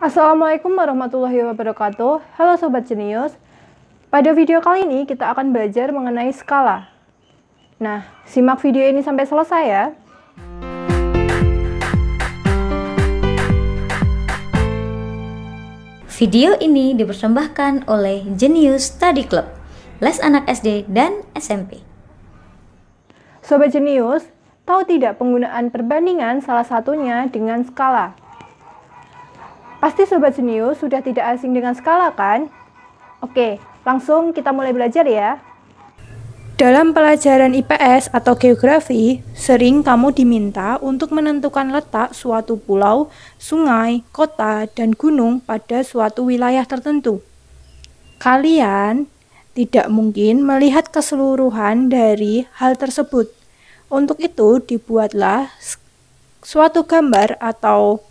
Assalamualaikum warahmatullahi wabarakatuh. Halo Sobat Jenius. Pada video kali ini kita akan belajar mengenai skala. Nah, simak video ini sampai selesai ya. Video ini dipersembahkan oleh Jenius Study Club, les anak SD dan SMP. Sobat Jenius, tahu tidak penggunaan perbandingan salah satunya dengan skala? Pasti Sobat Jenius sudah tidak asing dengan skala kan? Oke, langsung kita mulai belajar ya. Dalam pelajaran IPS atau geografi, sering kamu diminta untuk menentukan letak suatu pulau, sungai, kota, dan gunung pada suatu wilayah tertentu. Kalian tidak mungkin melihat keseluruhan dari hal tersebut. Untuk itu, dibuatlah suatu gambar atau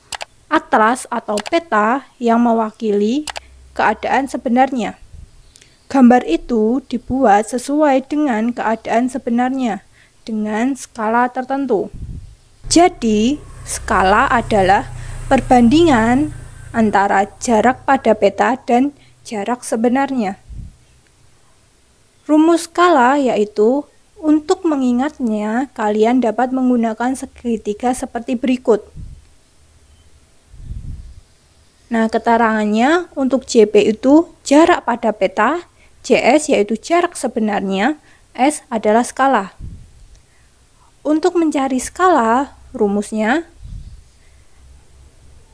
atlas atau peta yang mewakili keadaan sebenarnya. Gambar itu dibuat sesuai dengan keadaan sebenarnya dengan skala tertentu. Jadi, skala adalah perbandingan antara jarak pada peta dan jarak sebenarnya. Rumus skala yaitu untuk mengingatnya kalian dapat menggunakan segitiga seperti berikut. Nah, keterangannya untuk JP itu jarak pada peta, JS yaitu jarak sebenarnya, S adalah skala. Untuk mencari skala, rumusnya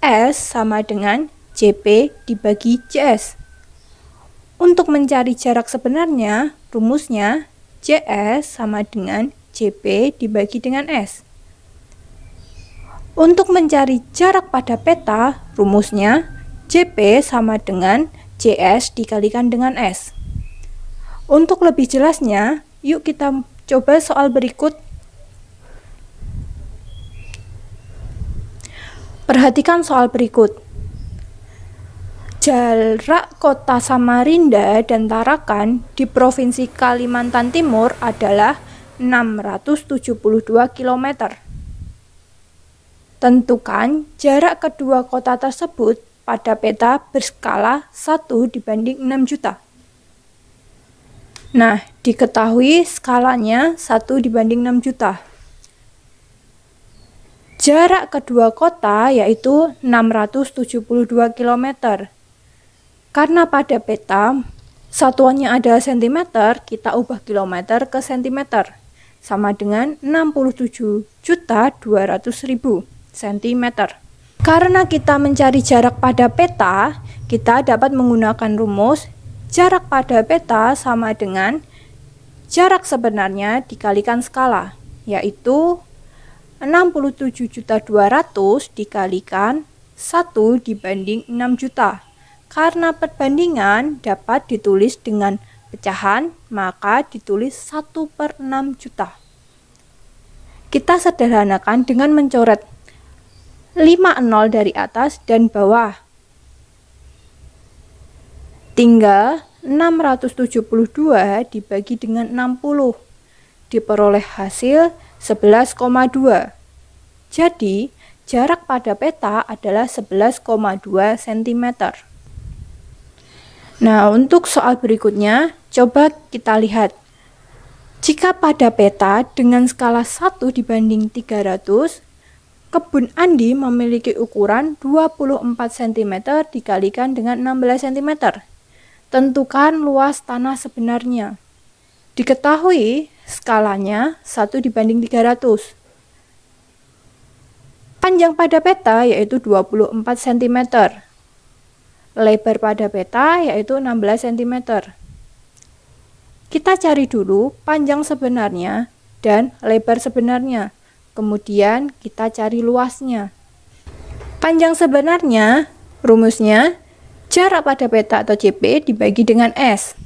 S sama dengan JP dibagi JS. Untuk mencari jarak sebenarnya, rumusnya JS sama dengan JP dibagi dengan S. Untuk mencari jarak pada peta, rumusnya JP sama dengan JS dikalikan dengan S. Untuk lebih jelasnya, yuk kita coba soal berikut. Perhatikan soal berikut. Jarak kota Samarinda dan Tarakan di Provinsi Kalimantan Timur adalah 672 km. Tentukan jarak kedua kota tersebut pada peta berskala 1/6 juta. Nah, diketahui skalanya 1/6 juta. Jarak kedua kota yaitu 672 km. Karena pada peta satuannya adalah cm, kita ubah kilometer ke cm. Sama dengan 67.200.000 cm. Karena kita mencari jarak pada peta, kita dapat menggunakan rumus jarak pada peta sama dengan jarak sebenarnya dikalikan skala, yaitu 67.200.000 dikalikan 1/6 juta. Karena perbandingan dapat ditulis dengan pecahan, maka ditulis 1/6 juta. Kita sederhanakan dengan mencoret 5 nol dari atas dan bawah. Tinggal 672 dibagi dengan 60. Diperoleh hasil 11,2. Jadi, jarak pada peta adalah 11,2 cm. Nah, untuk soal berikutnya, coba kita lihat. Jika pada peta dengan skala 1/300, kebun Andi memiliki ukuran 24 cm dikalikan dengan 16 cm. Tentukan luas tanah sebenarnya. Diketahui skalanya 1/300. Panjang pada peta yaitu 24 cm. Lebar pada peta yaitu 16 cm. Kita cari dulu panjang sebenarnya dan lebar sebenarnya. Kemudian kita cari luasnya. Panjang sebenarnya, rumusnya jarak pada peta atau JP dibagi dengan S,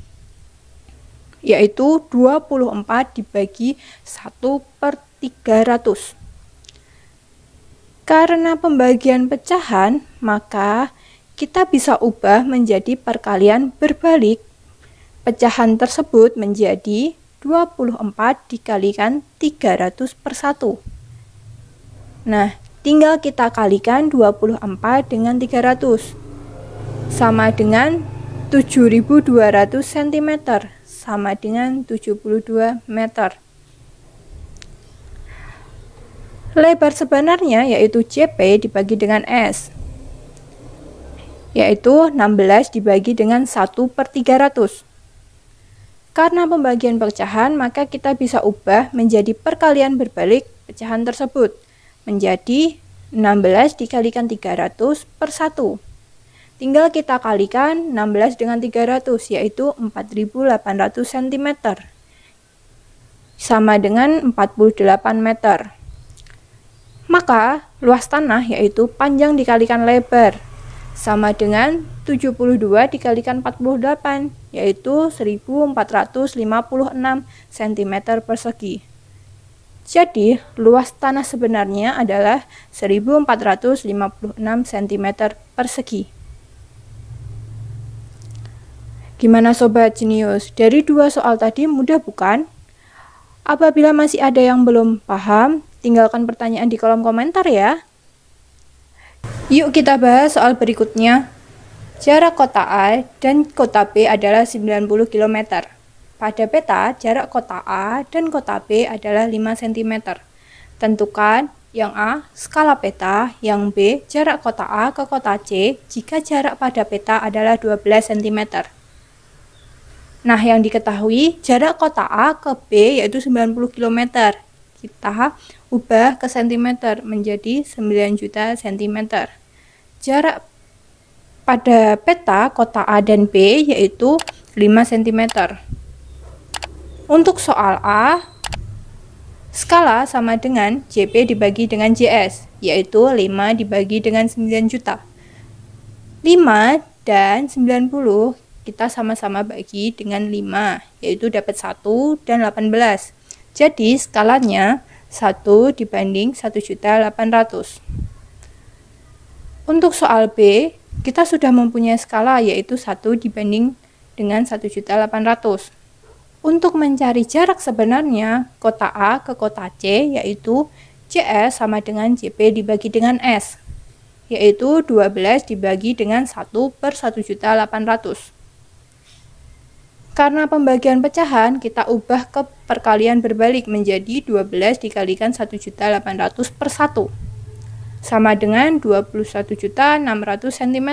yaitu 24 dibagi 1/300. Karena pembagian pecahan, maka kita bisa ubah menjadi perkalian berbalik. Pecahan tersebut menjadi 24 dikalikan 300/1. Nah, tinggal kita kalikan 24 dengan 300. sama dengan 7.200 cm, sama dengan 72 meter. Lebar sebenarnya yaitu CP dibagi dengan S, yaitu 16 dibagi dengan 1/300. Karena pembagian pecahan, maka kita bisa ubah menjadi perkalian berbalik pecahan tersebut, menjadi 16 dikalikan 300 per 1. Tinggal kita kalikan 16 dengan 300, yaitu 4.800 cm, sama dengan 48 meter. Maka luas tanah yaitu panjang dikalikan lebar, sama dengan 72 dikalikan 48, yaitu 1456 cm persegi. Jadi, luas tanah sebenarnya adalah 1456 cm persegi. Gimana Sobat Jenius? Dari dua soal tadi mudah bukan? Apabila masih ada yang belum paham, tinggalkan pertanyaan di kolom komentar ya. Yuk kita bahas soal berikutnya. Jarak kota A dan kota B adalah 90 km. Pada peta, jarak kota A dan kota B adalah 5 cm. Tentukan yang A, skala peta, yang B, jarak kota A ke kota C jika jarak pada peta adalah 12 cm. Nah, yang diketahui jarak kota A ke B yaitu 90 km. Kita ubah ke cm menjadi 9 juta cm. Jarak pada peta kota A dan B yaitu 5 cm. Untuk soal A, skala sama dengan JP dibagi dengan JS, yaitu 5 dibagi dengan 9 juta. 5 dan 90 kita sama-sama bagi dengan 5, yaitu dapat 1 dan 18. Jadi skalanya 1 dibanding 1.800.000. Untuk soal B, kita sudah mempunyai skala yaitu 1 dibanding dengan 1.800.000. Untuk mencari jarak sebenarnya kota A ke kota C yaitu CS sama dengan JP dibagi dengan S, yaitu 12 dibagi dengan 1 per 1.800.000. Karena pembagian pecahan, kita ubah ke perkalian berbalik menjadi 12 dikalikan 1.800.000 per 1, sama dengan 21.600 cm.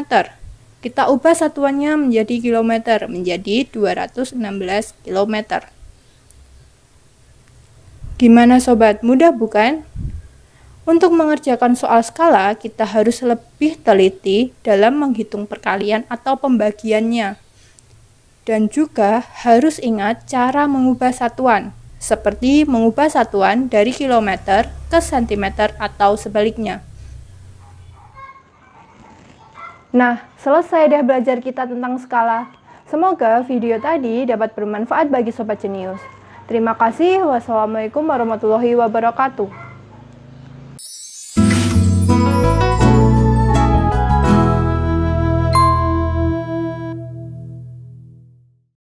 Kita ubah satuannya menjadi kilometer, menjadi 216 km. Gimana Sobat, mudah bukan? Untuk mengerjakan soal skala, kita harus lebih teliti dalam menghitung perkalian atau pembagiannya. Dan juga harus ingat cara mengubah satuan, seperti mengubah satuan dari kilometer ke sentimeter atau sebaliknya. Nah, selesai deh belajar kita tentang skala. Semoga video tadi dapat bermanfaat bagi Sobat Jenius. Terima kasih. Wassalamualaikum warahmatullahi wabarakatuh.